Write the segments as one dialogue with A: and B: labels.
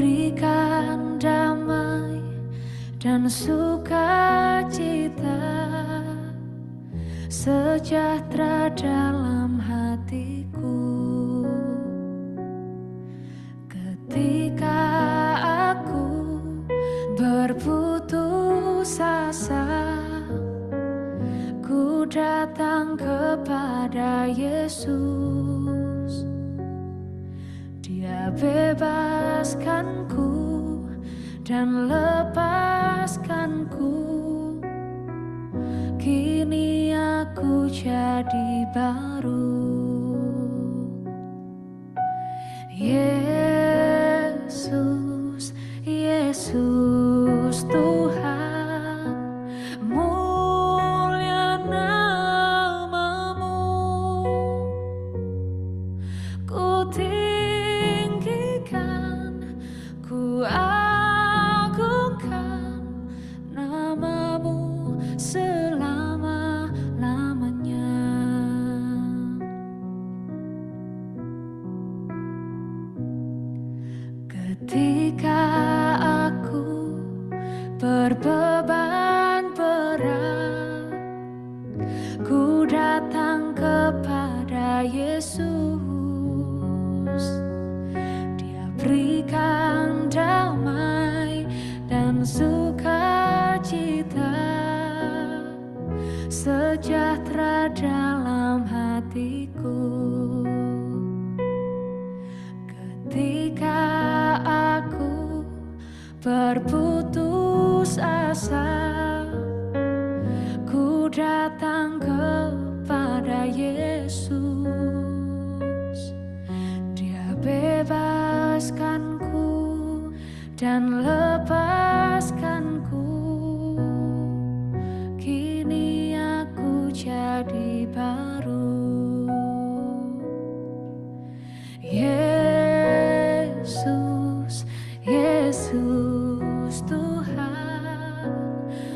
A: berikan damai dan sukacita, sejahtera dalam hatiku. Ketika aku berputus asa, ku datang kepada Yesus. Dia bebaskanku dan lepaskanku. Kini aku jadi baru. Yesus, Yesus Tuhan, mulia namamu. Ku tinggikan, ku agungkan namamu selama-lamanya. Ketika aku berbeban berat, ku datang kepada Yesus. Dia berikan damai dan sukacita, sejahtera dalam hatiku. Ketika aku berputus asa, ku datang kepada Yesus. Dia bebaskanku dan lepaskanku. Kini aku jadi baru. Yesus, Yesus Tuhan,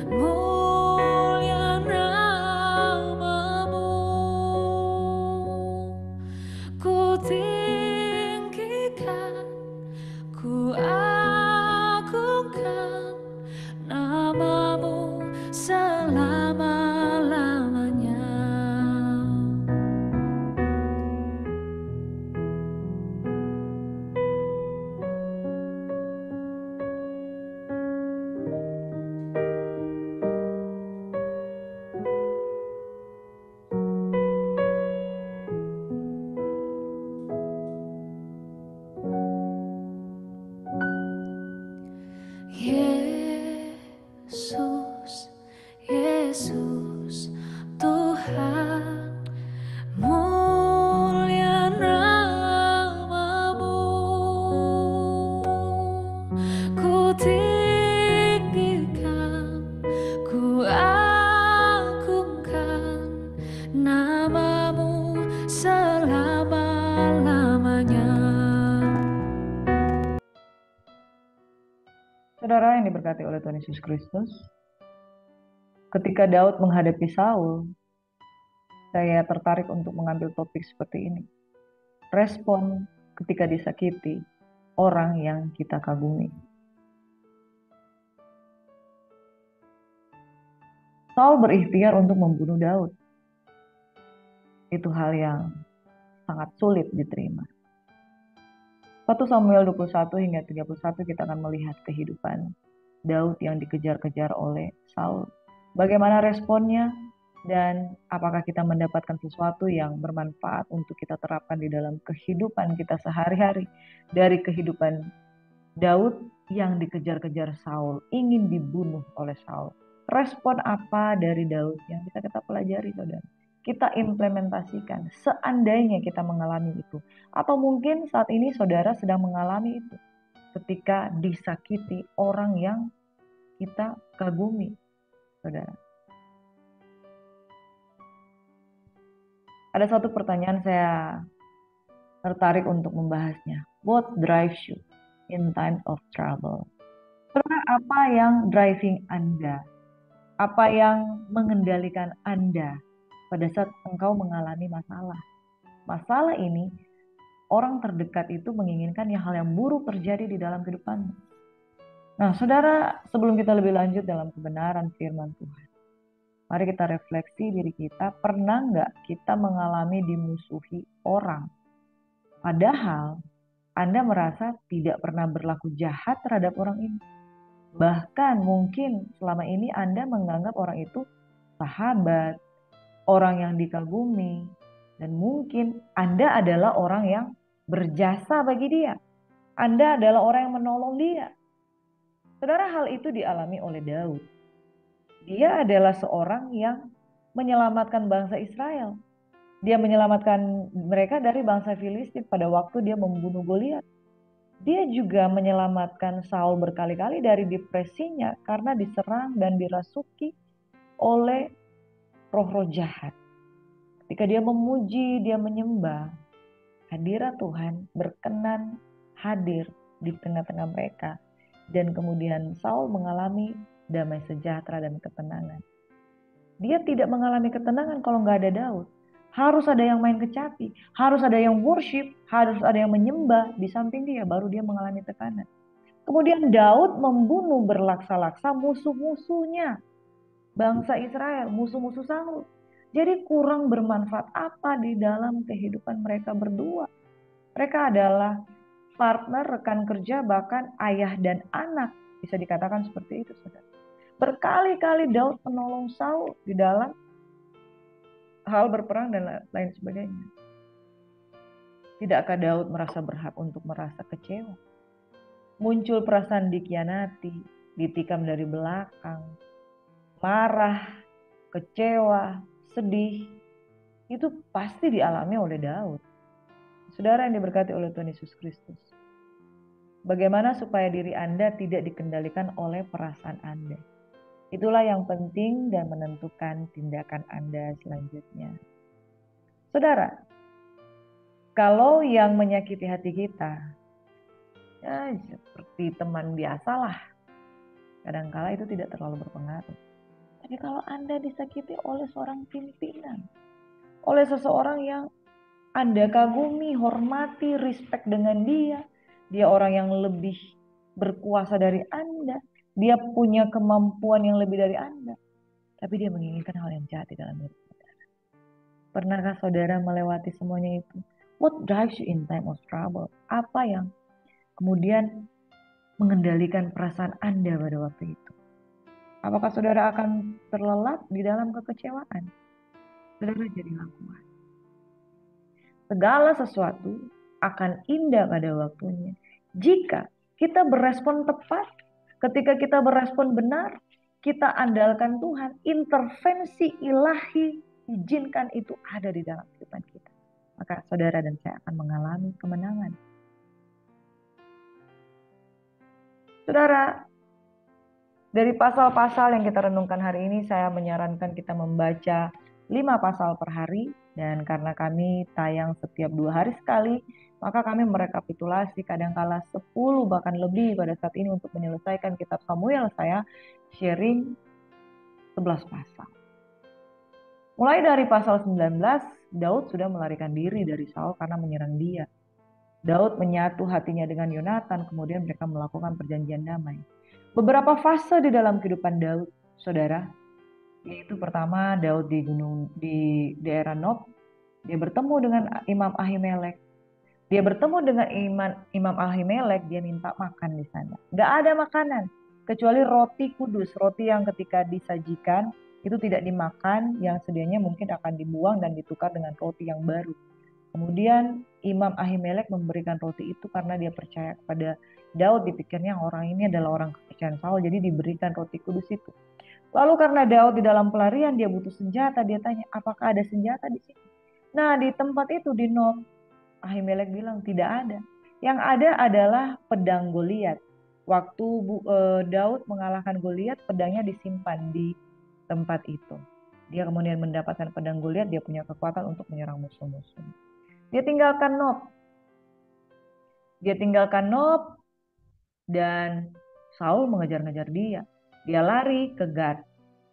A: mulia namamu. Ku tinggikan, ku agungkan namamu selama-lamanya. Yesus, Yesus Tuhan, mulia namamu. Ku tinggikan, ku agungkan namamu selama-lamanya.
B: Saudara yang diberkati oleh Tuhan Yesus Kristus, ketika Daud menghadapi Saul, saya tertarik untuk mengambil topik seperti ini. Respon ketika disakiti orang yang kita kagumi. Saul berikhtiar untuk membunuh Daud. Itu hal yang sangat sulit diterima. 1 Samuel 21 hingga 31 kita akan melihat kehidupan Daud yang dikejar-kejar oleh Saul. Bagaimana responnya dan apakah kita mendapatkan sesuatu yang bermanfaat untuk kita terapkan di dalam kehidupan kita sehari-hari. Dari kehidupan Daud yang dikejar-kejar Saul, ingin dibunuh oleh Saul. Respon apa dari Daud yang bisa kita pelajari, saudara? Kita implementasikan seandainya kita mengalami itu. Atau mungkin saat ini saudara sedang mengalami itu. Ketika disakiti orang yang kita kagumi, saudara. Ada satu pertanyaan saya tertarik untuk membahasnya. What drives you in time of trouble? Saudara, apa yang driving Anda? Apa yang mengendalikan Anda pada saat engkau mengalami masalah? Masalah ini orang terdekat itu menginginkan hal yang buruk terjadi di dalam kehidupanmu. Nah, saudara, sebelum kita lebih lanjut dalam kebenaran firman Tuhan, mari kita refleksi diri kita, pernah nggak kita mengalami dimusuhi orang? Padahal Anda merasa tidak pernah berlaku jahat terhadap orang ini. Bahkan mungkin selama ini Anda menganggap orang itu sahabat, orang yang dikagumi, dan mungkin Anda adalah orang yang berjasa bagi dia. Anda adalah orang yang menolong dia. Saudara, hal itu dialami oleh Daud. Dia adalah seorang yang menyelamatkan bangsa Israel. Dia menyelamatkan mereka dari bangsa Filistin pada waktu dia membunuh Goliat. Dia juga menyelamatkan Saul berkali-kali dari depresinya karena diserang dan dirasuki oleh roh-roh jahat. Ketika dia memuji, dia menyembah, hadirat Tuhan berkenan hadir di tengah-tengah mereka. Dan kemudian Saul mengalami damai sejahtera dan ketenangan. Dia tidak mengalami ketenangan kalau nggak ada Daud. Harus ada yang main kecapi, harus ada yang worship, harus ada yang menyembah di samping dia, baru dia mengalami tekanan. Kemudian Daud membunuh berlaksa-laksa musuh-musuhnya, bangsa Israel, musuh-musuh Saul. Jadi kurang bermanfaat apa di dalam kehidupan mereka berdua? Mereka adalah partner, rekan kerja, bahkan ayah dan anak. Bisa dikatakan seperti itu, saudara. Berkali-kali Daud menolong Saul di dalam hal berperang dan lain sebagainya. Tidakkah Daud merasa berhak untuk merasa kecewa? Muncul perasaan dikhianati, ditikam dari belakang, marah, kecewa, sedih. Itu pasti dialami oleh Daud. Saudara yang diberkati oleh Tuhan Yesus Kristus. Bagaimana supaya diri Anda tidak dikendalikan oleh perasaan Anda? Itulah yang penting dan menentukan tindakan Anda selanjutnya. Saudara, kalau yang menyakiti hati kita, ya seperti teman biasalah, kadangkala itu tidak terlalu berpengaruh. Tapi kalau Anda disakiti oleh seorang pimpinan, oleh seseorang yang Anda kagumi, hormati, respect dengan dia, dia orang yang lebih berkuasa dari Anda, dia punya kemampuan yang lebih dari Anda, tapi dia menginginkan hal yang jahat di dalam hidup saudara. Pernahkah saudara melewati semuanya itu? What drives you in time of trouble? Apa yang kemudian mengendalikan perasaan Anda pada waktu itu? Apakah saudara akan terlelap di dalam kekecewaan? Saudara jadilah kuat. Segala sesuatu akan indah pada waktunya. Jika kita berespon tepat, ketika kita berespon benar, kita andalkan Tuhan, intervensi ilahi, izinkan itu ada di dalam kehidupan kita. Maka saudara dan saya akan mengalami kemenangan. Saudara, dari pasal-pasal yang kita renungkan hari ini, saya menyarankan kita membaca 5 pasal per hari. Dan karena kami tayang setiap 2 hari sekali, maka kami merekapitulasi kadangkala 10 bahkan lebih pada saat ini untuk menyelesaikan kitab Samuel. Saya sharing 11 pasal. Mulai dari pasal 19, Daud sudah melarikan diri dari Saul karena menyerang dia. Daud menyatu hatinya dengan Yonatan, kemudian mereka melakukan perjanjian damai. Beberapa fase di dalam kehidupan Daud, saudara, yaitu pertama Daud di daerah Nob, dia bertemu dengan Imam Ahimelek. Dia bertemu dengan Imam Ahimelek, dia minta makan di sana. Gak ada makanan, kecuali roti kudus, roti yang ketika disajikan itu tidak dimakan, yang sedianya mungkin akan dibuang dan ditukar dengan roti yang baru. Kemudian Imam Ahimelek memberikan roti itu karena dia percaya kepada Daud, dipikirnya orang ini adalah orang kepercayaan Saul, jadi diberikan roti kudus itu. Lalu karena Daud di dalam pelarian, dia butuh senjata, dia tanya, apakah ada senjata di sini? Nah, di tempat itu di Nob, Ahimelek bilang tidak ada. Yang ada adalah pedang Goliat. Waktu Daud mengalahkan Goliat, pedangnya disimpan di tempat itu. Dia kemudian mendapatkan pedang Goliat, dia punya kekuatan untuk menyerang musuh-musuh. Dia tinggalkan Nob dan Saul mengejar-ngejar dia. Dia lari ke Gad,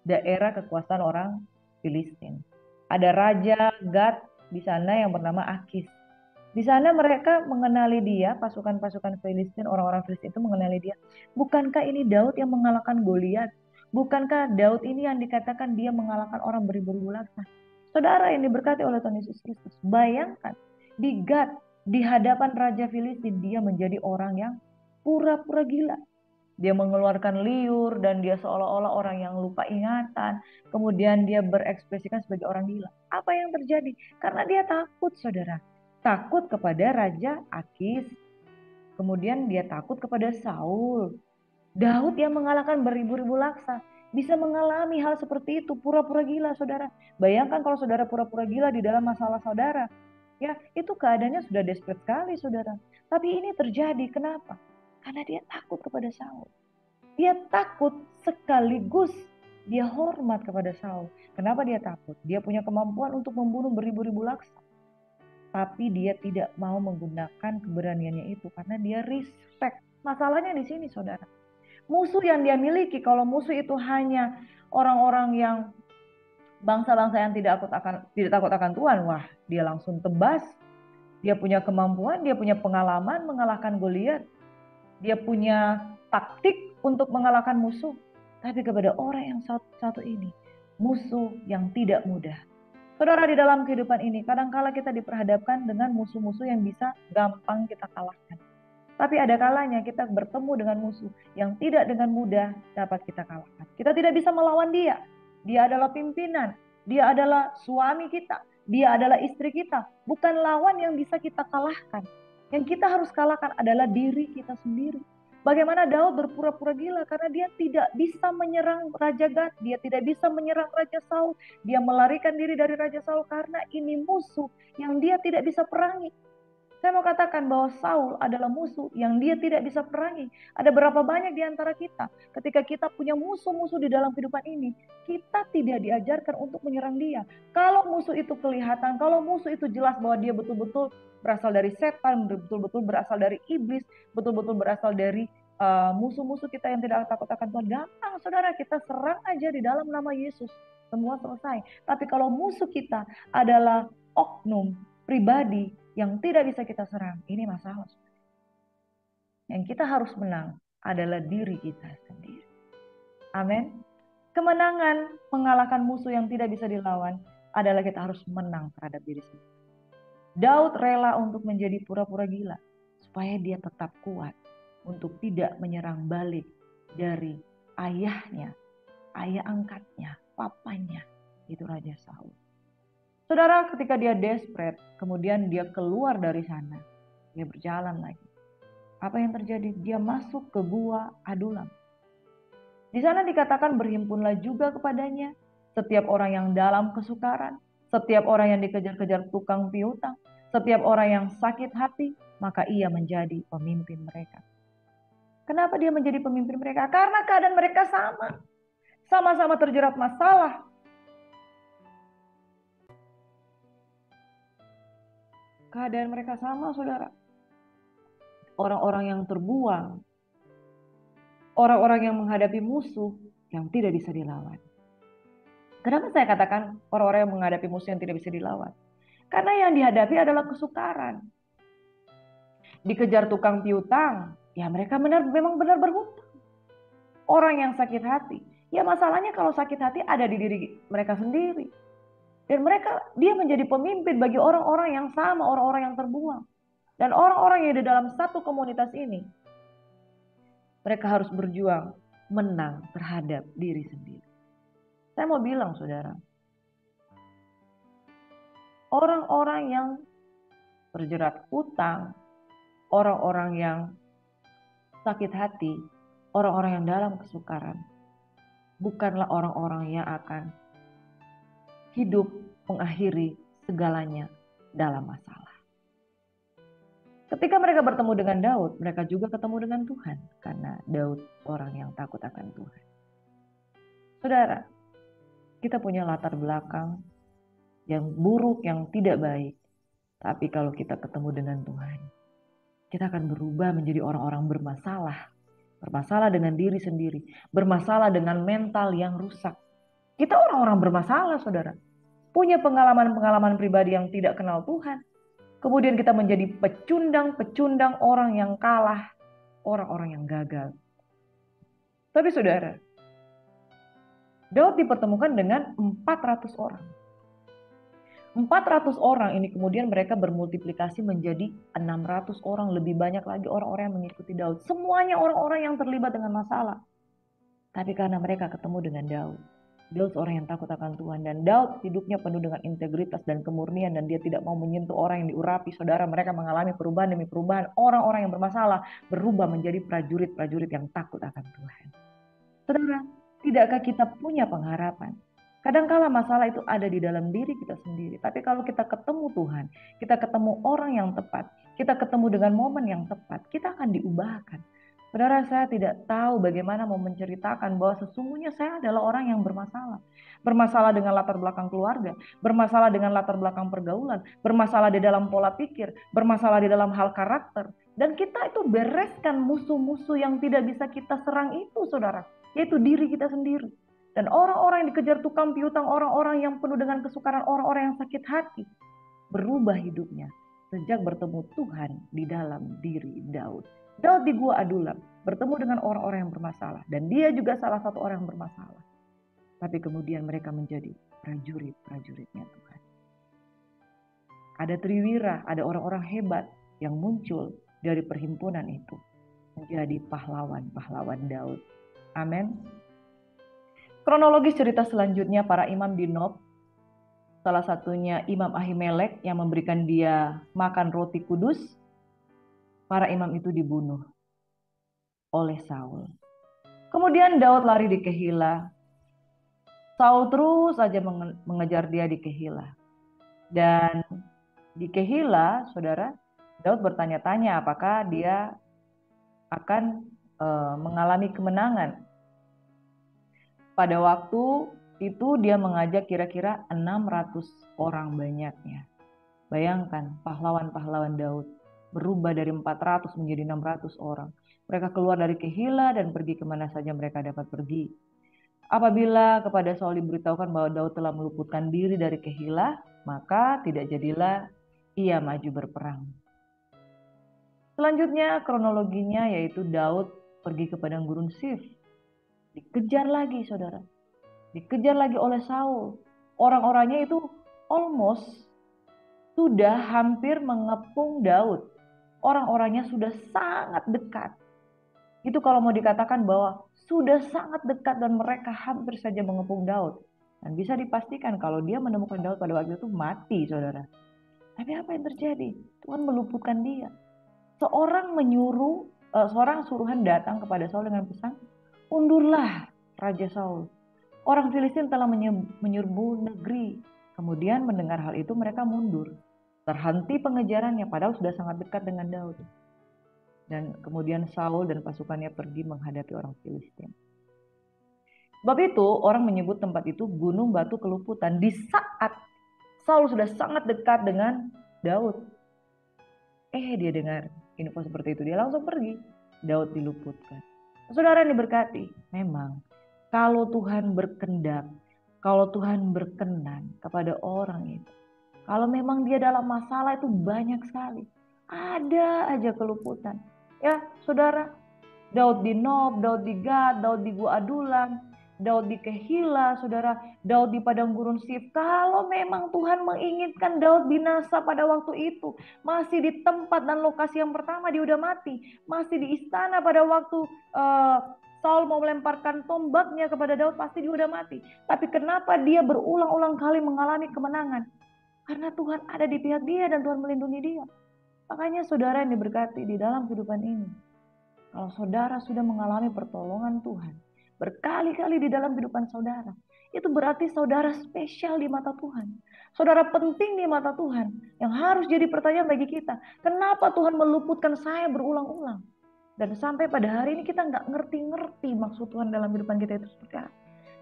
B: daerah kekuasaan orang Filistin. Ada raja Gad di sana yang bernama Akis. Di sana mereka mengenali dia, pasukan-pasukan Filistin, orang-orang Filistin itu mengenali dia. Bukankah ini Daud yang mengalahkan Goliat? Bukankah Daud ini yang dikatakan dia mengalahkan orang beribu-ribu laksa? Saudara yang diberkati oleh Tuhan Yesus Kristus, bayangkan di Gad, di hadapan Raja Filistin, dia menjadi orang yang pura-pura gila. Dia mengeluarkan liur dan dia seolah-olah orang yang lupa ingatan. Kemudian dia berekspresikan sebagai orang gila. Apa yang terjadi? Karena dia takut, saudara. Takut kepada Raja Akis. Kemudian dia takut kepada Saul. Daud yang mengalahkan beribu-ribu laksa bisa mengalami hal seperti itu, pura-pura gila, saudara. Bayangkan kalau saudara pura-pura gila di dalam masalah saudara. Ya, itu keadaannya sudah desperate sekali, saudara. Tapi ini terjadi, kenapa? Karena dia takut kepada Saul. Dia takut sekaligus dia hormat kepada Saul. Kenapa dia takut? Dia punya kemampuan untuk membunuh beribu-ribu laksa. Tapi dia tidak mau menggunakan keberaniannya itu karena dia respect. Masalahnya di sini, saudara. Musuh yang dia miliki, kalau musuh itu hanya orang-orang yang bangsa-bangsa yang tidak takut akan Tuhan, wah, dia langsung tebas. Dia punya kemampuan, dia punya pengalaman mengalahkan Goliat. Dia punya taktik untuk mengalahkan musuh. Tapi kepada orang yang satu ini, musuh yang tidak mudah. Saudara, di dalam kehidupan ini, kadangkala kita diperhadapkan dengan musuh-musuh yang bisa gampang kita kalahkan. Tapi ada kalanya kita bertemu dengan musuh yang tidak dengan mudah dapat kita kalahkan. Kita tidak bisa melawan dia. Dia adalah pimpinan. Dia adalah suami kita. Dia adalah istri kita. Bukan lawan yang bisa kita kalahkan. Yang kita harus kalahkan adalah diri kita sendiri. Bagaimana Daud berpura-pura gila karena dia tidak bisa menyerang Raja Gad, dia tidak bisa menyerang Raja Saul, dia melarikan diri dari Raja Saul karena ini musuh yang dia tidak bisa perangi. Saya mau katakan bahwa Saul adalah musuh yang dia tidak bisa perangi. Ada berapa banyak di antara kita, ketika kita punya musuh-musuh di dalam kehidupan ini, kita tidak diajarkan untuk menyerang dia. Kalau musuh itu kelihatan, kalau musuh itu jelas bahwa dia betul-betul berasal dari setan, betul-betul berasal dari iblis, betul-betul berasal dari musuh-musuh kita yang tidak takut akan Tuhan, gampang saudara, kita serang aja di dalam nama Yesus. Semua selesai. Tapi kalau musuh kita adalah oknum, pribadi, yang tidak bisa kita serang, ini masalah. Yang kita harus menang adalah diri kita sendiri. Amin. Kemenangan mengalahkan musuh yang tidak bisa dilawan adalah kita harus menang terhadap diri sendiri. Daud rela untuk menjadi pura-pura gila supaya dia tetap kuat untuk tidak menyerang balik dari ayahnya, ayah angkatnya, papanya, itu Raja Saul. Saudara, ketika dia desperate, kemudian dia keluar dari sana, dia berjalan lagi. Apa yang terjadi? Dia masuk ke gua Adulam. Di sana dikatakan berhimpunlah juga kepadanya setiap orang yang dalam kesukaran, setiap orang yang dikejar-kejar tukang piutang, setiap orang yang sakit hati, maka ia menjadi pemimpin mereka. Kenapa dia menjadi pemimpin mereka? Karena keadaan mereka sama. Sama-sama terjerat masalah. Keadaan mereka sama, saudara. Orang-orang yang terbuang. Orang-orang yang menghadapi musuh yang tidak bisa dilawan. Kenapa saya katakan orang-orang yang menghadapi musuh yang tidak bisa dilawan? Karena yang dihadapi adalah kesukaran. Dikejar tukang piutang, ya mereka memang benar berhutang. Orang yang sakit hati, ya masalahnya kalau sakit hati ada di diri mereka sendiri. Dan dia menjadi pemimpin bagi orang-orang yang sama, orang-orang yang terbuang. Dan orang-orang yang di dalam satu komunitas ini, mereka harus berjuang menang terhadap diri sendiri. Saya mau bilang, saudara, orang-orang yang terjerat hutang, orang-orang yang sakit hati, orang-orang yang dalam kesukaran, bukanlah orang-orang yang akan hidup mengakhiri segalanya dalam masalah. Ketika mereka bertemu dengan Daud, mereka juga ketemu dengan Tuhan. Karena Daud orang yang takut akan Tuhan. Saudara, kita punya latar belakang yang buruk, yang tidak baik. Tapi kalau kita ketemu dengan Tuhan, kita akan berubah menjadi orang-orang bermasalah. Bermasalah dengan diri sendiri. Bermasalah dengan mental yang rusak. Kita orang-orang bermasalah, saudara. Punya pengalaman-pengalaman pribadi yang tidak kenal Tuhan. Kemudian kita menjadi pecundang-pecundang orang yang kalah, orang-orang yang gagal. Tapi saudara, Daud dipertemukan dengan 400 orang. 400 orang ini kemudian mereka bermultiplikasi menjadi 600 orang. Lebih banyak lagi orang-orang yang mengikuti Daud. Semuanya orang-orang yang terlibat dengan masalah. Tapi karena mereka ketemu dengan Daud. Daud seorang yang takut akan Tuhan. Dan Daud hidupnya penuh dengan integritas dan kemurnian. Dan dia tidak mau menyentuh orang yang diurapi. Saudara, mereka mengalami perubahan demi perubahan. Orang-orang yang bermasalah berubah menjadi prajurit-prajurit yang takut akan Tuhan. Saudara, tidakkah kita punya pengharapan? Kadangkala masalah itu ada di dalam diri kita sendiri. Tapi kalau kita ketemu Tuhan, kita ketemu orang yang tepat, kita ketemu dengan momen yang tepat, kita akan diubahkan. Saudara, saya tidak tahu bagaimana mau menceritakan bahwa sesungguhnya saya adalah orang yang bermasalah. Bermasalah dengan latar belakang keluarga, bermasalah dengan latar belakang pergaulan, bermasalah di dalam pola pikir, bermasalah di dalam hal karakter. Dan kita itu bereskan musuh-musuh yang tidak bisa kita serang itu, saudara. Yaitu diri kita sendiri. Dan orang-orang yang dikejar tukang piutang, orang-orang yang penuh dengan kesukaran, orang-orang yang sakit hati, berubah hidupnya sejak bertemu Tuhan di dalam diri Daud. Daud di Gua Adulam bertemu dengan orang-orang yang bermasalah. Dan dia juga salah satu orang yang bermasalah. Tapi kemudian mereka menjadi prajurit-prajuritnya Tuhan. Ada triwira, ada orang-orang hebat yang muncul dari perhimpunan itu. Menjadi pahlawan-pahlawan Daud. Amin. Kronologis cerita selanjutnya para imam di Nob. Salah satunya Imam Ahimelek yang memberikan dia makan roti kudus. Para imam itu dibunuh oleh Saul. Kemudian Daud lari di Kehila. Saul terus saja mengejar dia di Kehila. Dan di Kehila, saudara, Daud bertanya-tanya apakah dia akan mengalami kemenangan. Pada waktu itu dia mengajak kira-kira 600 orang banyaknya. Bayangkan pahlawan-pahlawan Daud berubah dari 400 menjadi 600 orang. Mereka keluar dari Kehila dan pergi kemana saja mereka dapat pergi. Apabila kepada Saul diberitahukan bahwa Daud telah meluputkan diri dari Kehila, maka tidak jadilah ia maju berperang. Selanjutnya kronologinya yaitu Daud pergi ke padang gurun Sif. Dikejar lagi, saudara. Dikejar lagi oleh Saul. Orang-orangnya itu almost sudah hampir mengepung Daud. Orang-orangnya sudah sangat dekat. Itu kalau mau dikatakan bahwa sudah sangat dekat dan mereka hampir saja mengepung Daud. Dan bisa dipastikan kalau dia menemukan Daud pada waktu itu mati, saudara. Tapi apa yang terjadi? Tuhan meluputkan dia. Seorang suruhan datang kepada Saul dengan pesan, undurlah Raja Saul. Orang Filistin telah menyerbu negeri. Kemudian mendengar hal itu mereka mundur. Terhenti pengejarannya padahal sudah sangat dekat dengan Daud. Dan kemudian Saul dan pasukannya pergi menghadapi orang Filistin. Sebab itu orang menyebut tempat itu Gunung Batu Keluputan. Di saat Saul sudah sangat dekat dengan Daud. Dia dengar info seperti itu. Dia langsung pergi. Daud diluputkan. Saudara yang diberkati. Memang kalau Tuhan berkehendak, kalau Tuhan berkenan kepada orang itu. Kalau memang dia dalam masalah itu banyak sekali. Ada aja keluputan. Ya saudara. Daud di Nob, Daud di Gad, Daud di Gua Adulam, Daud di Kehila, saudara, Daud di padang gurun Sif. Kalau memang Tuhan menginginkan Daud binasa pada waktu itu, masih di tempat dan lokasi yang pertama dia udah mati, masih di istana pada waktu Saul mau melemparkan tombaknya kepada Daud, pasti dia udah mati. Tapi kenapa dia berulang-ulang kali mengalami kemenangan? Karena Tuhan ada di pihak dia dan Tuhan melindungi dia. Makanya saudara yang diberkati di dalam kehidupan ini, kalau saudara sudah mengalami pertolongan Tuhan berkali-kali di dalam kehidupan saudara, itu berarti saudara spesial di mata Tuhan. Saudara penting di mata Tuhan. Yang harus jadi pertanyaan bagi kita, kenapa Tuhan meluputkan saya berulang-ulang? Dan sampai pada hari ini kita nggak ngerti-ngerti maksud Tuhan dalam kehidupan kita itu seperti apa.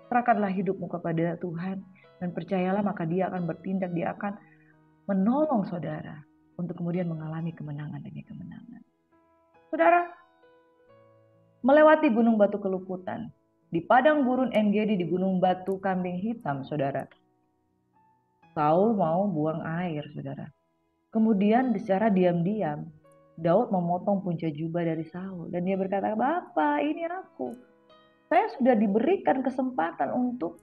B: Serahkanlah hidupmu kepada Tuhan dan percayalah maka Dia akan bertindak, Dia akan menolong saudara untuk kemudian mengalami kemenangan demi kemenangan. Saudara, melewati Gunung Batu Keluputan, di padang gurun En-Gedi, di Gunung Batu Kambing Hitam, saudara. Saul mau buang air, saudara. Kemudian secara diam-diam, Daud memotong punca jubah dari Saul. Dan dia berkata, "Bapak, ini aku. Saya sudah diberikan kesempatan untuk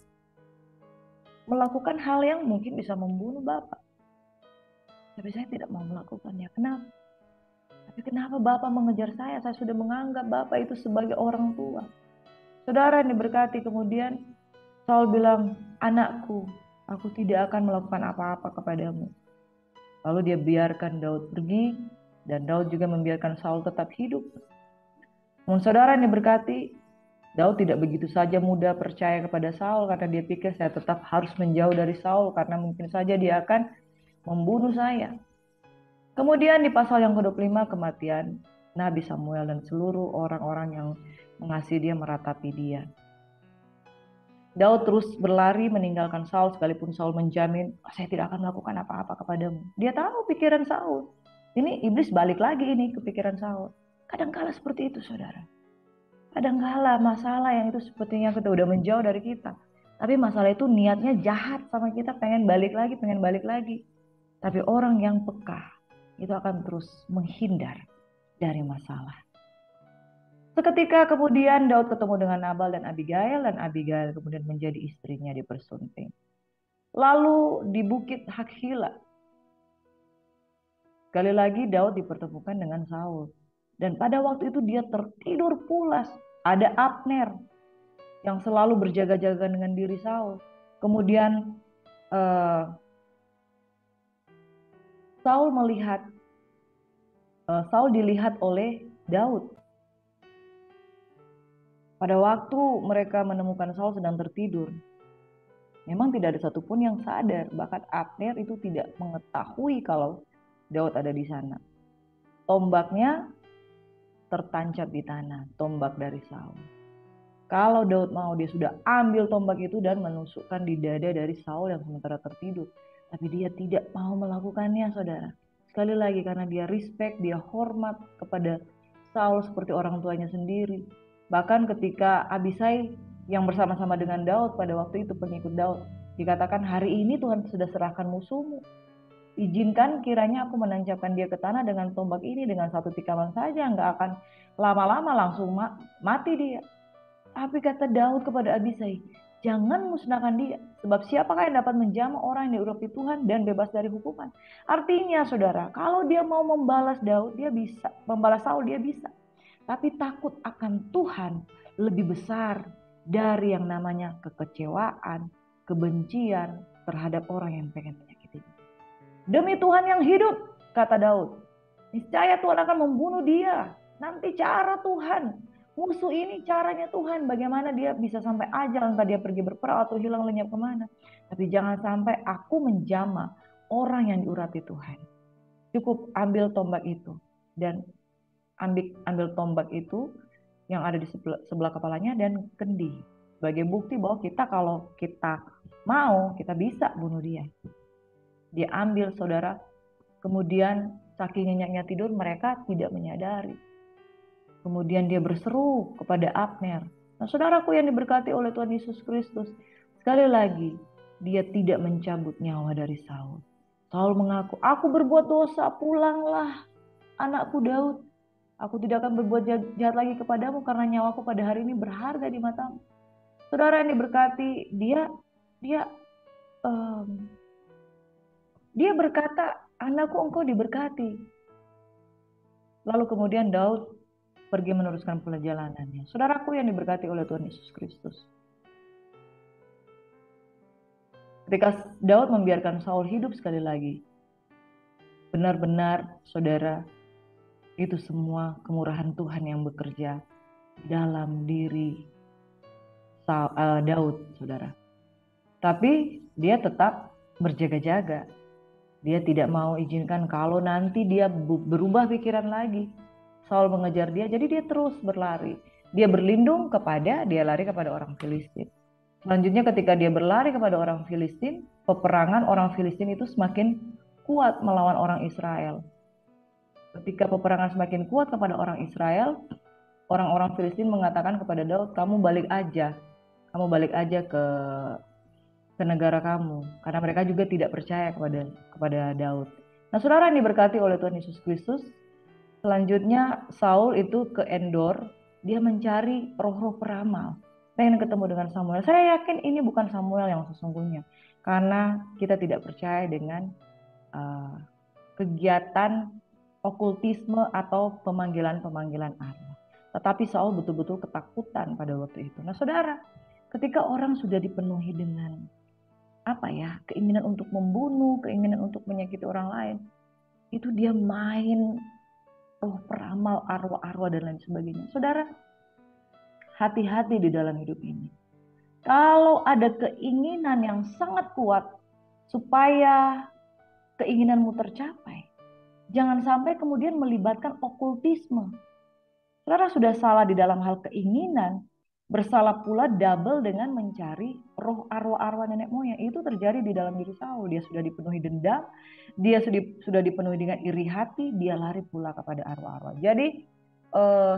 B: melakukan hal yang mungkin bisa membunuh Bapak. Tapi saya tidak mau melakukannya. Kenapa? Tapi kenapa Bapak mengejar saya? Saya sudah menganggap Bapak itu sebagai orang tua." Saudara yang diberkati, kemudian Saul bilang, "Anakku, aku tidak akan melakukan apa-apa kepadamu." Lalu dia biarkan Daud pergi, dan Daud juga membiarkan Saul tetap hidup. Namun saudara yang diberkati, Daud tidak begitu saja mudah percaya kepada Saul karena dia pikir saya tetap harus menjauh dari Saul karena mungkin saja dia akan membunuh saya. Kemudian di pasal yang ke-25 kematian Nabi Samuel dan seluruh orang-orang yang mengasihi dia meratapi dia. Daud terus berlari meninggalkan Saul sekalipun Saul menjamin, "Saya tidak akan melakukan apa-apa kepadamu." Dia tahu pikiran Saul. Ini iblis balik lagi ini ke pikiran Saul. Kadangkala seperti itu saudara. Kadangkala masalah yang itu sepertinya kita udah menjauh dari kita. Tapi masalah itu niatnya jahat sama kita, pengen balik lagi, pengen balik lagi. Tapi orang yang peka itu akan terus menghindar dari masalah. Seketika kemudian Daud ketemu dengan Nabal dan Abigail kemudian menjadi istrinya dipersunting. Lalu di bukit Hakhila, sekali lagi Daud dipertemukan dengan Saul. Dan pada waktu itu dia tertidur pulas. Ada Abner yang selalu berjaga-jaga dengan diri Saul. Kemudian Saul dilihat oleh Daud. Pada waktu mereka menemukan Saul sedang tertidur, memang tidak ada satupun yang sadar. Bahkan Abner itu tidak mengetahui kalau Daud ada di sana. Tombaknya tertancap di tanah, tombak dari Saul. Kalau Daud mau, dia sudah ambil tombak itu dan menusukkan di dada dari Saul yang sementara tertidur. Tapi dia tidak mau melakukannya, saudara. Sekali lagi karena dia respect, dia hormat kepada Saul seperti orang tuanya sendiri. Bahkan ketika Abisai yang bersama-sama dengan Daud pada waktu itu pengikut Daud, dikatakan, "Hari ini Tuhan sudah serahkan musuhmu. Izinkan kiranya aku menancapkan dia ke tanah dengan tombak ini, dengan satu tikaman saja, nggak akan lama-lama langsung mati dia." Tapi kata Daud kepada Abisai, "Jangan musnahkan dia, sebab siapakah yang dapat menjamah orang yang diurapi Tuhan dan bebas dari hukuman." Artinya saudara, kalau dia mau membalas Daud, dia bisa. Membalas Saul, dia bisa. Tapi takut akan Tuhan lebih besar dari yang namanya kekecewaan, kebencian terhadap orang yang pengen menyakiti. "Demi Tuhan yang hidup," kata Daud, "niscaya Tuhan akan membunuh dia. Nanti cara Tuhan, musuh ini caranya Tuhan, bagaimana dia bisa sampai ajal, entah dia pergi berperang atau hilang lenyap kemana. Tapi jangan sampai aku menjamah orang yang diurapi Tuhan." Cukup ambil tombak itu dan ambil tombak itu yang ada di sebelah kepalanya dan kendi. Sebagai bukti bahwa kalau kita mau, kita bisa bunuh dia. Dia ambil saudara, kemudian saking nyenyaknya tidur mereka tidak menyadari. Kemudian dia berseru kepada Abner. Nah saudaraku yang diberkati oleh Tuhan Yesus Kristus, sekali lagi dia tidak mencabut nyawa dari Saul. Saul mengaku, "Aku berbuat dosa, pulanglah anakku Daud. Aku tidak akan berbuat jahat lagi kepadamu karena nyawaku pada hari ini berharga di matamu." Saudara yang diberkati, dia berkata, "Anakku, engkau diberkati." Lalu kemudian Daud pergi meneruskan perjalanannya. Saudaraku yang diberkati oleh Tuhan Yesus Kristus. Ketika Daud membiarkan Saul hidup sekali lagi, benar-benar saudara, itu semua kemurahan Tuhan yang bekerja dalam diri Daud, saudara. Tapi dia tetap berjaga-jaga. Dia tidak mau izinkan kalau nanti dia berubah pikiran lagi. Saul mengejar dia, jadi dia terus berlari. Dia lari kepada orang Filistin. Selanjutnya ketika dia berlari kepada orang Filistin, peperangan orang Filistin itu semakin kuat melawan orang Israel. Ketika peperangan semakin kuat kepada orang Israel, orang-orang Filistin mengatakan kepada Daud, "Kamu balik aja ke negara kamu," karena mereka juga tidak percaya kepada Daud. Nah, saudara yang diberkati oleh Tuhan Yesus Kristus, selanjutnya Saul itu ke Endor, dia mencari roh-roh peramal, pengen ketemu dengan Samuel. Saya yakin ini bukan Samuel yang sesungguhnya, karena kita tidak percaya dengan uh, kegiatan okultisme atau pemanggilan-pemanggilan arwah. Tetapi Saul betul-betul ketakutan pada waktu itu. Nah, saudara, ketika orang sudah dipenuhi dengan keinginan untuk membunuh, keinginan untuk menyakiti orang lain, itu dia main roh peramal, arwah-arwah dan lain sebagainya. Saudara, hati-hati di dalam hidup ini. Kalau ada keinginan yang sangat kuat supaya keinginanmu tercapai, jangan sampai kemudian melibatkan okultisme. Saudara sudah salah di dalam hal keinginan, bersalah pula double dengan mencari roh arwah-arwah nenek moyang. Itu terjadi di dalam diri Saul. Dia sudah dipenuhi dendam, dia sudah dipenuhi dengan iri hati, dia lari pula kepada arwah-arwah. Jadi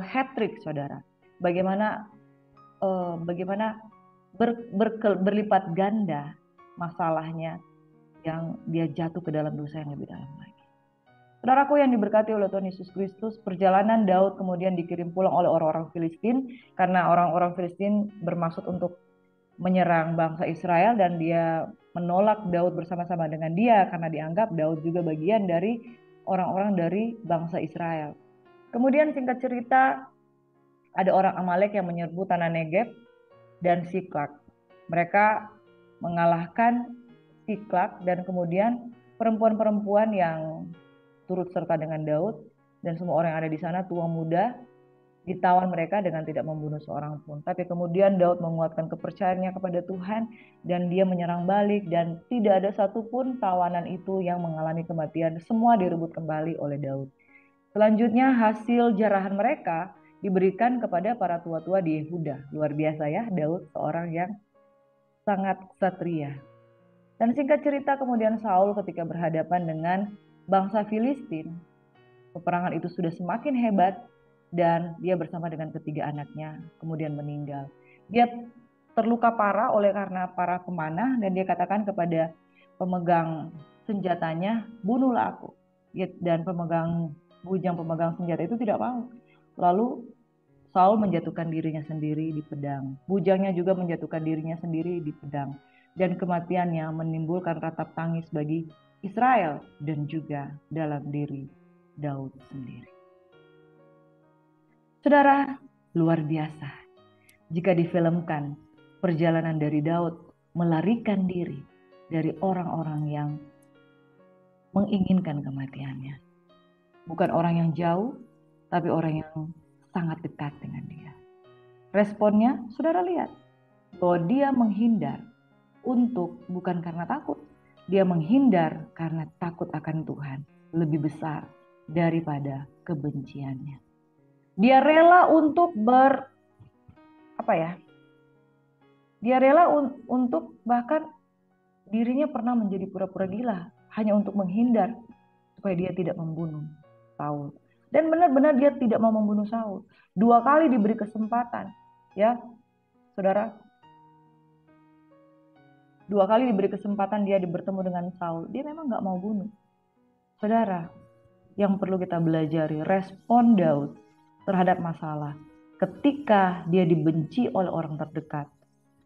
B: hat trick, saudara. Bagaimana berlipat ganda masalahnya yang dia jatuh ke dalam dosa yang lebih dalam lagi. Saudaraku yang diberkati oleh Tuhan Yesus Kristus, perjalanan Daud kemudian dikirim pulang oleh orang-orang Filistin karena orang-orang Filistin bermaksud untuk menyerang bangsa Israel dan dia menolak Daud bersama-sama dengan dia karena dianggap Daud juga bagian dari orang-orang dari bangsa Israel. Kemudian singkat cerita, ada orang Amalek yang menyerbu tanah Negeb dan Siklak. Mereka mengalahkan Siklak dan kemudian perempuan-perempuan yang turut serta dengan Daud dan semua orang yang ada di sana, tua muda, ditawan mereka dengan tidak membunuh seorang pun. Tapi kemudian Daud menguatkan kepercayaannya kepada Tuhan dan dia menyerang balik dan tidak ada satupun tawanan itu yang mengalami kematian. Semua direbut kembali oleh Daud. Selanjutnya hasil jarahan mereka diberikan kepada para tua-tua di Yehuda. Luar biasa ya, Daud seorang yang sangat satria. Dan singkat cerita kemudian Saul ketika berhadapan dengan bangsa Filistin, peperangan itu sudah semakin hebat dan dia bersama dengan ketiga anaknya kemudian meninggal. Dia terluka parah oleh karena para pemanah dan dia katakan kepada pemegang senjatanya, bunuhlah aku. Dan bujang pemegang senjata itu tidak mau. Lalu Saul menjatuhkan dirinya sendiri di pedang. Bujangnya juga menjatuhkan dirinya sendiri di pedang. Dan kematiannya menimbulkan ratap tangis bagi Israel dan juga dalam diri Daud sendiri. Saudara, luar biasa jika difilmkan perjalanan dari Daud melarikan diri dari orang-orang yang menginginkan kematiannya. Bukan orang yang jauh, tapi orang yang sangat dekat dengan dia. Responnya, saudara lihat, bahwa dia menghindar bukan karena takut. Dia menghindar karena takut akan Tuhan lebih besar daripada kebenciannya. Dia rela untuk Dia rela untuk bahkan dirinya pernah menjadi pura-pura gila hanya untuk menghindar supaya dia tidak membunuh Saul. Dan benar-benar dia tidak mau membunuh Saul. 2 kali diberi kesempatan, ya, saudara. 2 kali diberi kesempatan dia bertemu dengan Saul. Dia memang gak mau bunuh. Saudara, yang perlu kita belajari respon Daud terhadap masalah ketika dia dibenci oleh orang terdekat.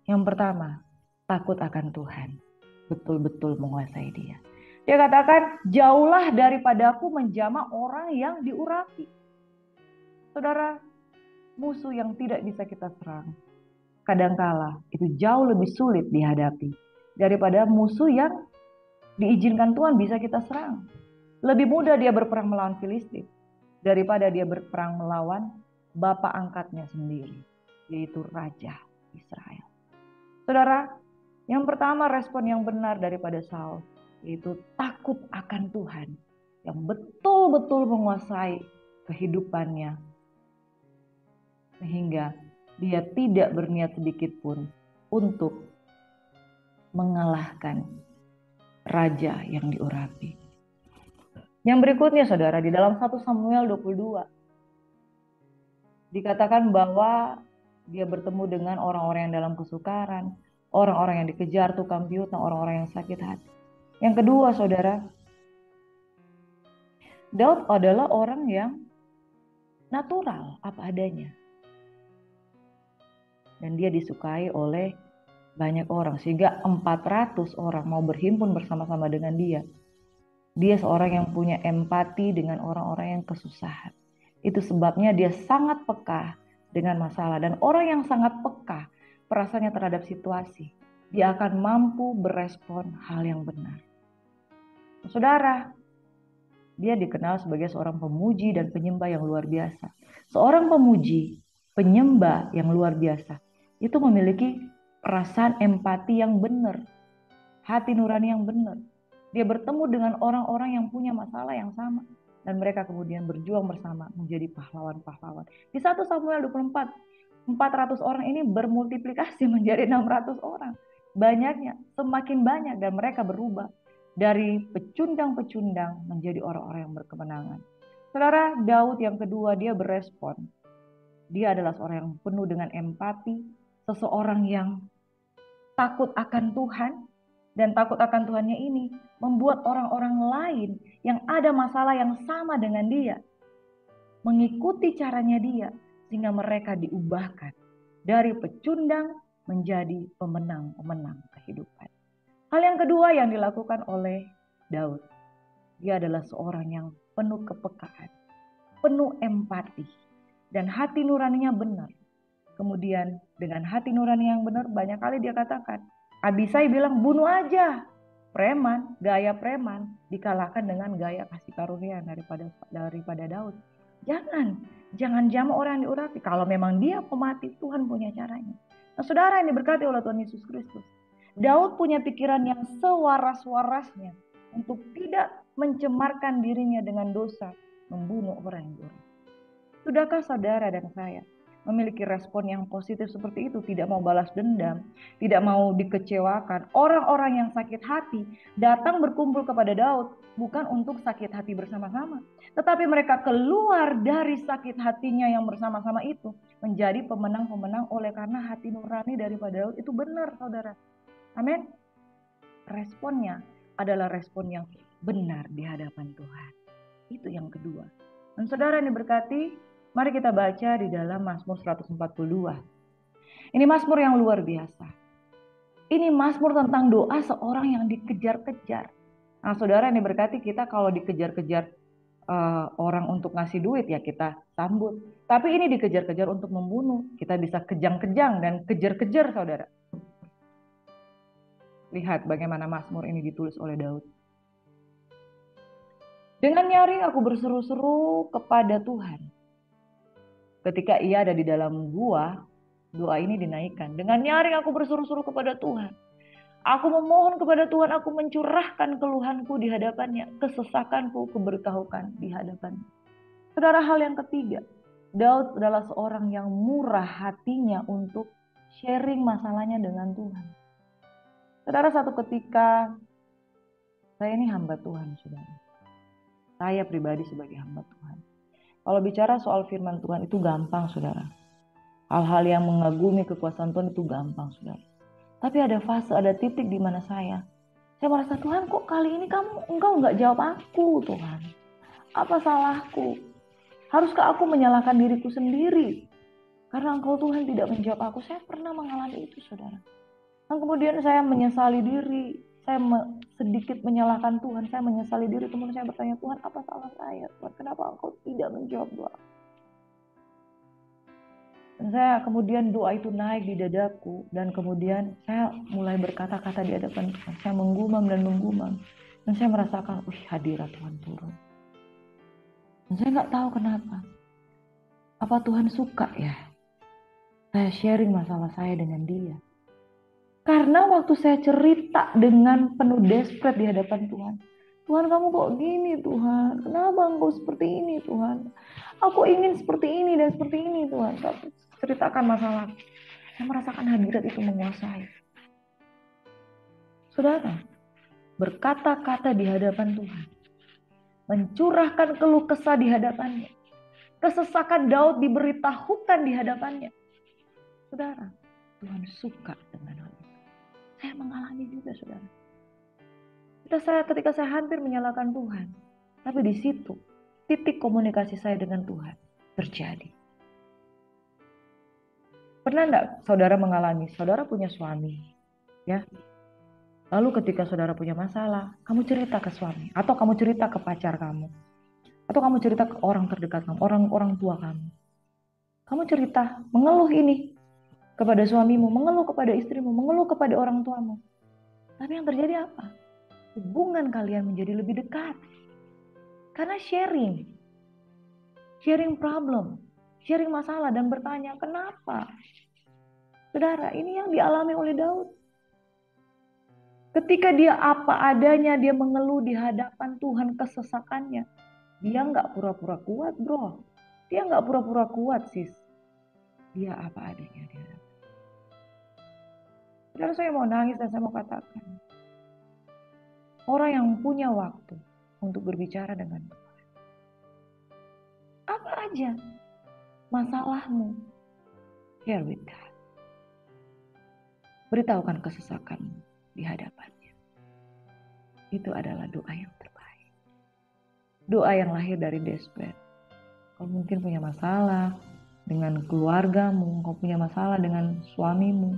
B: Yang pertama, takut akan Tuhan. Betul-betul menguasai dia. Dia katakan, jauhlah daripadaku menjamah orang yang diurapi. Saudara, musuh yang tidak bisa kita serang, kadangkala itu jauh lebih sulit dihadapi daripada musuh yang diizinkan Tuhan bisa kita serang. Lebih mudah dia berperang melawan Filistin daripada dia berperang melawan bapa angkatnya sendiri, yaitu Raja Israel. Saudara, yang pertama respon yang benar daripada Saul, yaitu takut akan Tuhan yang betul-betul menguasai kehidupannya. Sehingga dia tidak berniat sedikit pun untuk mengalahkan raja yang diurapi. Yang berikutnya saudara, di dalam 1 Samuel 22 dikatakan bahwa dia bertemu dengan orang-orang yang dalam kesukaran, orang-orang yang dikejar tukang piutang, orang-orang yang sakit hati. Yang kedua saudara, Daud adalah orang yang natural, apa adanya. Dan dia disukai oleh banyak orang, sehingga 400 orang mau berhimpun bersama-sama dengan dia. Dia seorang yang punya empati dengan orang-orang yang kesusahan. Itu sebabnya dia sangat peka dengan masalah. Dan orang yang sangat peka perasaannya terhadap situasi, dia akan mampu berespon hal yang benar. Saudara, dia dikenal sebagai seorang pemuji dan penyembah yang luar biasa. Seorang pemuji, penyembah yang luar biasa, itu memiliki perasaan empati yang benar, hati nurani yang benar. Dia bertemu dengan orang-orang yang punya masalah yang sama, dan mereka kemudian berjuang bersama menjadi pahlawan-pahlawan. Di 1 Samuel 24, 400 orang ini bermultiplikasi menjadi 600 orang. Banyaknya, semakin banyak, dan mereka berubah dari pecundang-pecundang menjadi orang-orang yang berkemenangan. Saudara, Daud yang kedua, dia berespon. Dia adalah seorang yang penuh dengan empati, seseorang yang takut akan Tuhan, dan takut akan Tuhannya ini membuat orang-orang lain yang ada masalah yang sama dengan dia mengikuti caranya dia, sehingga mereka diubahkan dari pecundang menjadi pemenang-pemenang kehidupan. Hal yang kedua yang dilakukan oleh Daud, dia adalah seorang yang penuh kepekaan, penuh empati, dan hati nuraninya benar. Kemudian dengan hati nurani yang benar, banyak kali dia katakan, Abisai bilang bunuh aja. Preman, gaya preman dikalahkan dengan gaya kasih karunia daripada Daud. Jangan jamu orang yang diurapi. Kalau memang dia pemati, Tuhan punya caranya. Nah, saudara yang diberkati oleh Tuhan Yesus Kristus, Daud punya pikiran yang sewaras-warasnya untuk tidak mencemarkan dirinya dengan dosa, membunuh orang yang diurapi. Sudahkah saudara dan saya memiliki respon yang positif seperti itu? Tidak mau balas dendam, tidak mau dikecewakan. Orang-orang yang sakit hati datang berkumpul kepada Daud bukan untuk sakit hati bersama-sama, tetapi mereka keluar dari sakit hatinya yang bersama-sama itu menjadi pemenang-pemenang oleh karena hati nurani daripada Daud itu benar, saudara. Amin. Responnya adalah respon yang benar di hadapan Tuhan. Itu yang kedua. Dan saudara yang diberkati, mari kita baca di dalam Mazmur 142. Ini Mazmur yang luar biasa. Ini Mazmur tentang doa seorang yang dikejar-kejar. Nah, saudara yang diberkati, kita kalau dikejar-kejar orang untuk ngasih duit, ya kita sambut. Tapi ini dikejar-kejar untuk membunuh. Kita bisa kejang-kejang dan kejar-kejar, saudara. Lihat bagaimana Mazmur ini ditulis oleh Daud. Dengan nyaring aku berseru-seru kepada Tuhan. Ketika ia ada di dalam gua, doa ini dinaikkan. Dengan nyaring aku berseru-seru kepada Tuhan. Aku memohon kepada Tuhan, aku mencurahkan keluhanku di hadapannya. Kesesakanku kuberitahukan di hadapannya. Saudara, hal yang ketiga, Daud adalah seorang yang murah hatinya untuk sharing masalahnya dengan Tuhan. Saudara, satu ketika, saya ini hamba Tuhan, saudara. Saya pribadi sebagai hamba Tuhan. Kalau bicara soal firman Tuhan itu gampang, saudara. Hal-hal yang mengagumi kekuasaan Tuhan itu gampang, saudara. Tapi ada fase, ada titik di mana saya merasa, Tuhan kok kali ini engkau nggak jawab aku, Tuhan. Apa salahku? Haruskah aku menyalahkan diriku sendiri? Karena engkau Tuhan tidak menjawab aku. Saya pernah mengalami itu, saudara. Dan kemudian saya menyesali diri. Saya sedikit menyalahkan Tuhan. Saya menyesali diri. Kemudian saya bertanya, Tuhan apa salah saya? Tuhan, kenapa engkau tidak menjawab doa? Dan saya kemudian doa itu naik di dadaku. Dan kemudian saya mulai berkata-kata di hadapan Tuhan. Saya menggumam dan menggumam. Dan saya merasakan, hadirat Tuhan turun. Dan saya nggak tahu kenapa. Apa Tuhan suka ya saya sharing masalah saya dengan dia? Karena waktu saya cerita dengan penuh desperate di hadapan Tuhan. Tuhan, kamu kok gini, Tuhan? Kenapa engkau seperti ini, Tuhan? Aku ingin seperti ini dan seperti ini, Tuhan. Tapi ceritakan masalah. Saya merasakan hadirat itu menguasai. Saudara, berkata-kata di hadapan Tuhan. Mencurahkan keluh kesah di hadapannya. Kesesakan Daud diberitahukan di hadapannya. Saudara, Tuhan suka dengan hal itu. Saya mengalami juga, saudara. Ketika saya hampir menyalahkan Tuhan. Tapi di situ titik komunikasi saya dengan Tuhan terjadi. Pernah enggak saudara mengalami, saudara punya suami, ya? Lalu ketika saudara punya masalah, kamu cerita ke suami, atau kamu cerita ke pacar kamu, atau kamu cerita ke orang terdekat kamu, orang tua kamu. Kamu cerita, mengeluh ini kepada suamimu, mengeluh kepada istrimu, mengeluh kepada orang tuamu. Tapi yang terjadi apa? Hubungan kalian menjadi lebih dekat. Karena sharing problem, sharing masalah dan bertanya kenapa. Saudara, ini yang dialami oleh Daud. Ketika dia apa adanya, dia mengeluh di hadapan Tuhan kesesakannya. Dia nggak pura-pura kuat, bro. Dia nggak pura-pura kuat, sis. Dia apa adanya dia. Saudara, saya mau nangis dan saya mau katakan. Orang yang punya waktu untuk berbicara dengan Tuhan. Apa aja masalahmu, share with God. Beritahukan kesesakanmu di hadapannya. Itu adalah doa yang terbaik. Doa yang lahir dari desperate. Kau mungkin punya masalah dengan keluargamu, kau punya masalah dengan suamimu,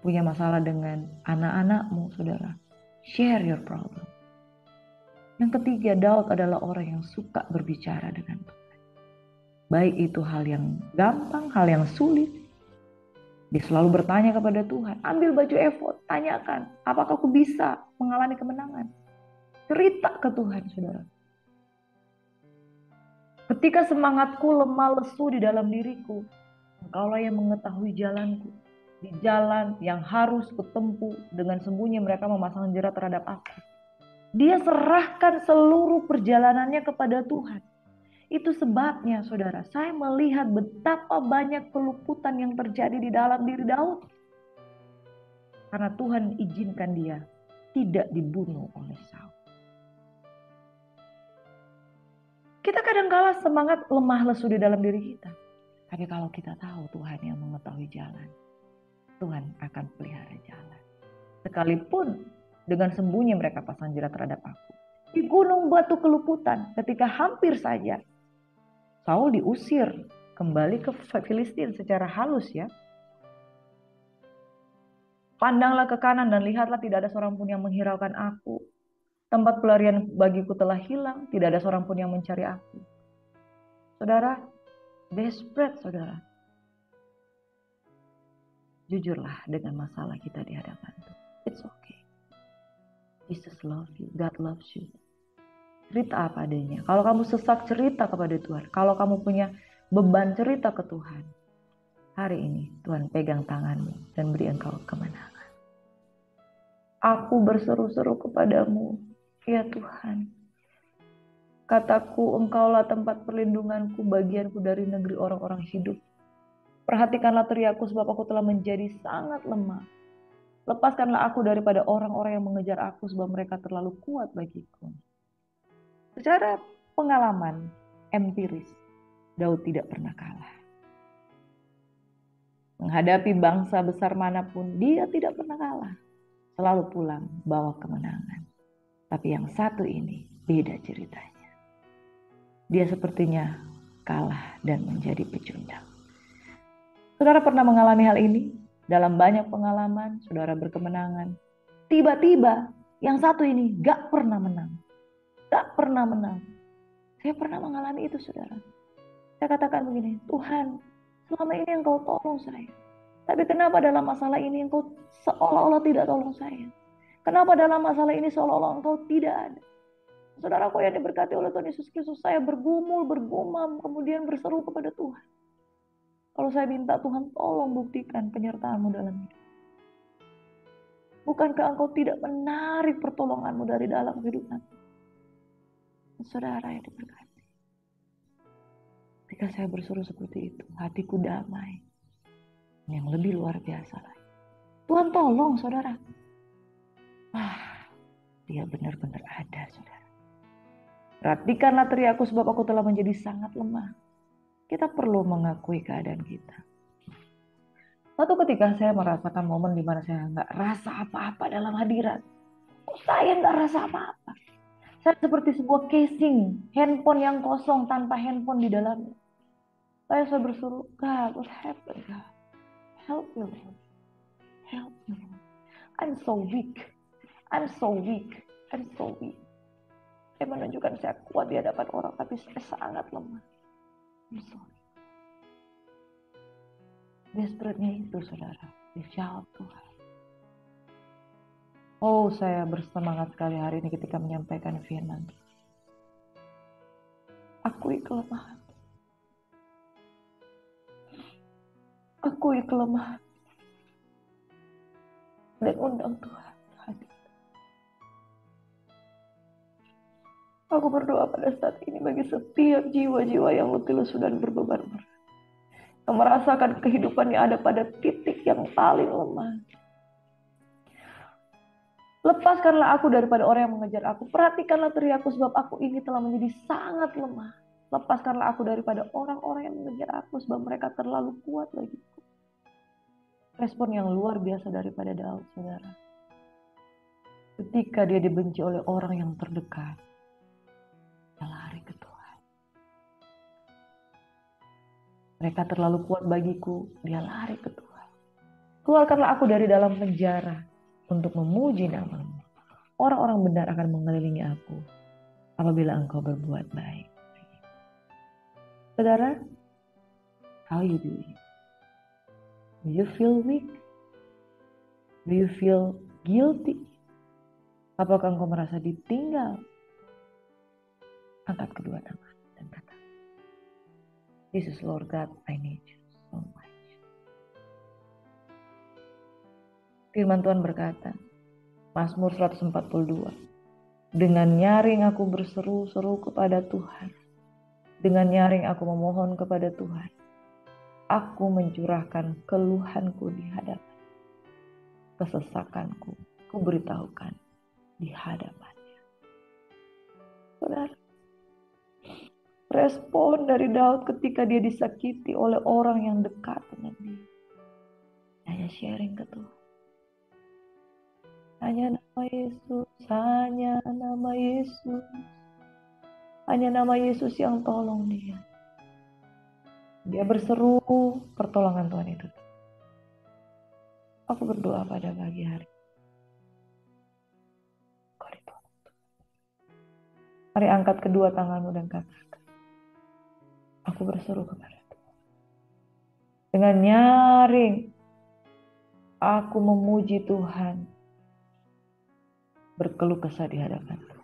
B: punya masalah dengan anak-anakmu, saudara. Share your problem. Yang ketiga, Daud adalah orang yang suka berbicara dengan Tuhan. Baik itu hal yang gampang, hal yang sulit. Dia selalu bertanya kepada Tuhan. Ambil baju efod, tanyakan, apakah aku bisa mengalami kemenangan? Cerita ke Tuhan, saudara. Ketika semangatku lemah lesu di dalam diriku, Engkaulah yang mengetahui jalanku. Di jalan yang harus kutempuh, dengan sembunyi mereka memasang jerat terhadap aku. Dia serahkan seluruh perjalanannya kepada Tuhan. Itu sebabnya, saudara, saya melihat betapa banyak keluputan yang terjadi di dalam diri Daud. Karena Tuhan izinkan dia tidak dibunuh oleh Saul. Kita kadang-kala semangat lemah lesu di dalam diri kita. Tapi kalau kita tahu Tuhan yang mengetahui jalan, Tuhan akan pelihara jalan. Sekalipun dengan sembunyi mereka pasang jerat terhadap aku. Di gunung batu keluputan, ketika hampir saja Saul diusir kembali ke Filistin secara halus, ya. Pandanglah ke kanan dan lihatlah, tidak ada seorang pun yang menghiraukan aku. Tempat pelarian bagiku telah hilang, tidak ada seorang pun yang mencari aku. Saudara, desperate, saudara. Jujurlah dengan masalah kita di hadapan Tuhan. It's okay. Jesus love you, God loves you. Cerita apa adanya. Kalau kamu sesak, cerita kepada Tuhan. Kalau kamu punya beban, cerita ke Tuhan. Hari ini Tuhan pegang tanganmu dan beri engkau kemenangan. Aku berseru-seru kepadamu, ya Tuhan. Kataku, engkaulah tempat perlindunganku, bagianku dari negeri orang-orang hidup. Perhatikanlah teriakku, sebab aku telah menjadi sangat lemah. Lepaskanlah aku daripada orang-orang yang mengejar aku, sebab mereka terlalu kuat bagiku. Secara pengalaman empiris, Daud tidak pernah kalah. Menghadapi bangsa besar manapun, dia tidak pernah kalah. Selalu pulang bawa kemenangan. Tapi yang satu ini beda ceritanya. Dia sepertinya kalah dan menjadi pecundang. Saudara pernah mengalami hal ini? Dalam banyak pengalaman, saudara berkemenangan. Tiba-tiba yang satu ini gak pernah menang. Gak pernah menang. Saya pernah mengalami itu, saudara. Saya katakan begini, Tuhan, selama ini engkau tolong saya. Tapi kenapa dalam masalah ini engkau seolah-olah tidak tolong saya? Kenapa dalam masalah ini seolah-olah engkau tidak ada? Saudaraku yang diberkati oleh Tuhan Yesus Kristus, saya bergumul, bergumam, kemudian berseru kepada Tuhan. Kalau saya minta, Tuhan tolong buktikan penyertaan-Mu dalam hidup. Bukankah engkau tidak menarik pertolongan-Mu dari dalam kehidupan? Saudara yang diberkati. Ketika saya berseru seperti itu, hatiku damai. Yang lebih luar biasa lagi. Tuhan tolong, saudara. Dia benar-benar ada, saudara. Perhatikanlah teriakku, sebab aku telah menjadi sangat lemah. Kita perlu mengakui keadaan kita. Suatu ketika saya merasakan momen di mana saya nggak rasa apa-apa dalam hadirat. Saya nggak rasa apa-apa. Saya seperti sebuah casing, handphone yang kosong tanpa handphone di dalamnya. Saya berseru, God, what happened, God? Help me, Lord. Help me, Lord. I'm so weak. I'm so weak. I'm so weak. Saya menunjukkan saya kuat di hadapan orang, tapi saya sangat lemah. I'm sorry. Desperate-nya itu, saudara. Dijawab Tuhan. Oh, saya bersemangat sekali hari ini ketika menyampaikan firman. Akui kelemahan. Akui kelemahan. Dan undang Tuhan hadir. Aku berdoa pada saat ini bagi setiap jiwa-jiwa yang letih lesu dan berbeban berat. Yang merasakan kehidupannya ada pada titik yang paling lemah. Lepaskanlah aku daripada orang yang mengejar aku. Perhatikanlah teriakku sebab aku ini telah menjadi sangat lemah. Lepaskanlah aku daripada orang-orang yang mengejar aku sebab mereka terlalu kuat bagiku. Respon yang luar biasa daripada Daud, saudara. Ketika dia dibenci oleh orang yang terdekat, dia lari ke Tuhan. Mereka terlalu kuat bagiku, dia lari ke Tuhan. Keluarkanlah aku dari dalam penjara untuk memuji nama-Mu. Orang-orang benar akan mengelilingi aku apabila Engkau berbuat baik. Saudara, how you doing? Do you feel weak? Do you feel guilty? Apakah engkau merasa ditinggal? Angkat kedua tangan dan kata, Jesus Lord God, I need you so much. Firman Tuhan berkata, Mazmur 142, dengan nyaring aku berseru-seru kepada Tuhan. Dengan nyaring aku memohon kepada Tuhan. Aku mencurahkan keluhanku di hadapan. Kesesakanku, ku beritahukan di hadapannya. Saudara, respon dari Daud ketika dia disakiti oleh orang yang dekat dengan dia. Hanya sharing ke Tuhan. Hanya nama Yesus, hanya nama Yesus. Hanya nama Yesus yang tolong dia. Dia berseru pertolongan Tuhan itu. Aku berdoa pada pagi hari. Mari angkat kedua tanganmu dan katakan, aku berseru kepada Tuhan. Dengan nyaring, aku memuji Tuhan. Berkeluh kesah di hadapan Tuhan.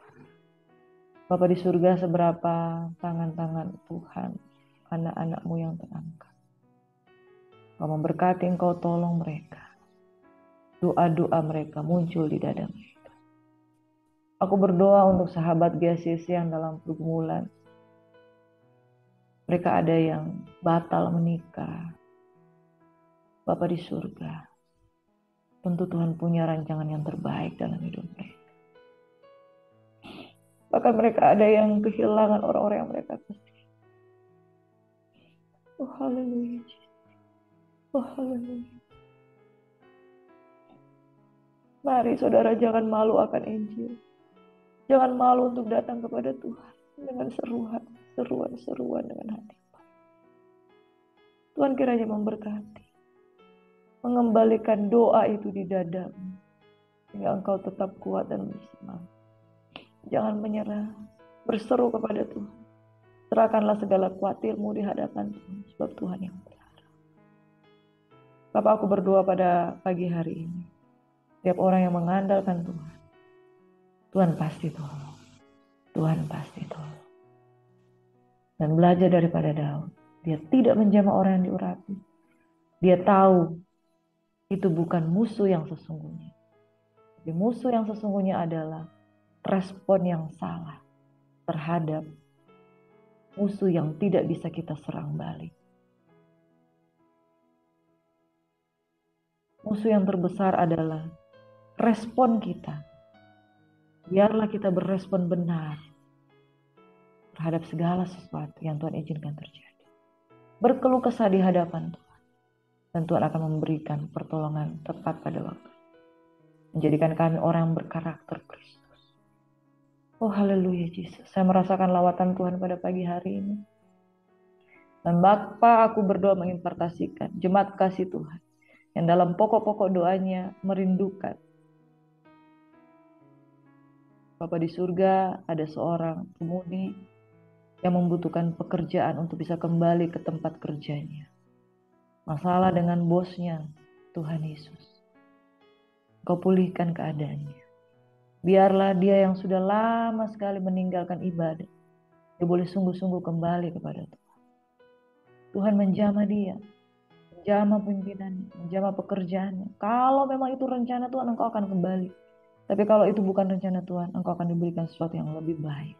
B: Bapa di surga, seberapa tangan-tangan Tuhan, anak-anak-Mu yang terangkat. Kau memberkati, Engkau tolong mereka. Doa-doa mereka muncul di dada mereka. Aku berdoa untuk sahabat GCC yang dalam pergumulan. Mereka ada yang batal menikah. Bapa di surga, tentu Tuhan punya rancangan yang terbaik dalam hidup mereka. Bahkan mereka ada yang kehilangan orang-orang yang mereka kasih. Oh haleluya. Oh haleluya. Mari saudara, jangan malu akan Injil. Jangan malu untuk datang kepada Tuhan dengan seruan dengan hati. Tuhan kiranya memberkati. Mengembalikan doa itu di dadamu. Sehingga engkau tetap kuat dan bersemangat. Jangan menyerah. Berseru kepada Tuhan. Serahkanlah segala khawatirmu di hadapan Tuhan. Sebab Tuhan yang benar. Bapak, aku berdoa pada pagi hari ini. Setiap orang yang mengandalkan Tuhan. Tuhan pasti tolong. Tuhan pasti tolong. Dan belajar daripada Daud. Dia tidak menjamah orang yang diurapi. Dia tahu itu bukan musuh yang sesungguhnya. Tapi musuh yang sesungguhnya adalah respon yang salah terhadap musuh yang tidak bisa kita serang balik. Musuh yang terbesar adalah respon kita. Biarlah kita berespon benar terhadap segala sesuatu yang Tuhan izinkan terjadi. Berkeluh kesah di hadapan Tuhan. Dan Tuhan akan memberikan pertolongan tepat pada waktu. Menjadikan kami orang yang berkarakter Kristus. Oh haleluya Yesus. Saya merasakan lawatan Tuhan pada pagi hari ini. Dan Bapa, aku berdoa mengimpartasikan jemaat kasih Tuhan yang dalam pokok-pokok doanya merindukan Bapa di surga, ada seorang pemudi yang membutuhkan pekerjaan untuk bisa kembali ke tempat kerjanya. Masalah dengan bosnya, Tuhan Yesus, Kau pulihkan keadaannya. Biarlah dia yang sudah lama sekali meninggalkan ibadah, dia boleh sungguh-sungguh kembali kepada Tuhan. Tuhan menjamah dia, menjamah pimpinannya, menjamah pekerjaannya. Kalau memang itu rencana Tuhan, engkau akan kembali. Tapi kalau itu bukan rencana Tuhan, engkau akan diberikan sesuatu yang lebih baik.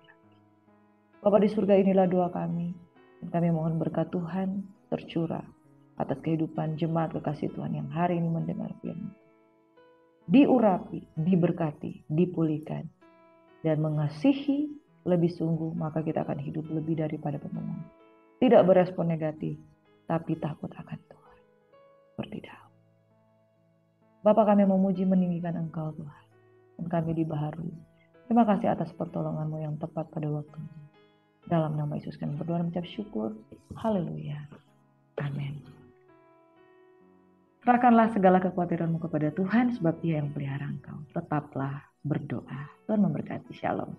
B: Bapa di surga, inilah doa kami. Dan kami mohon berkat Tuhan tercurah atas kehidupan jemaat kekasih Tuhan yang hari ini mendengar firman. Diurapi, diberkati, dipulihkan, dan mengasihi lebih sungguh, maka kita akan hidup lebih daripada pemenang. Tidak berespon negatif, tapi takut akan Tuhan. Seperti Daud. Bapa, kami memuji meninggikan Engkau Tuhan. Dan kami dibaharui. Terima kasih atas pertolongan-Mu yang tepat pada waktu ini. Dalam nama Yesus kami berdoa dan mengucap syukur. Haleluya. Amin. Serahkanlah segala kekhawatiranmu kepada Tuhan sebab Dia yang pelihara engkau. Tetaplah berdoa. Tuhan memberkati. Shalom.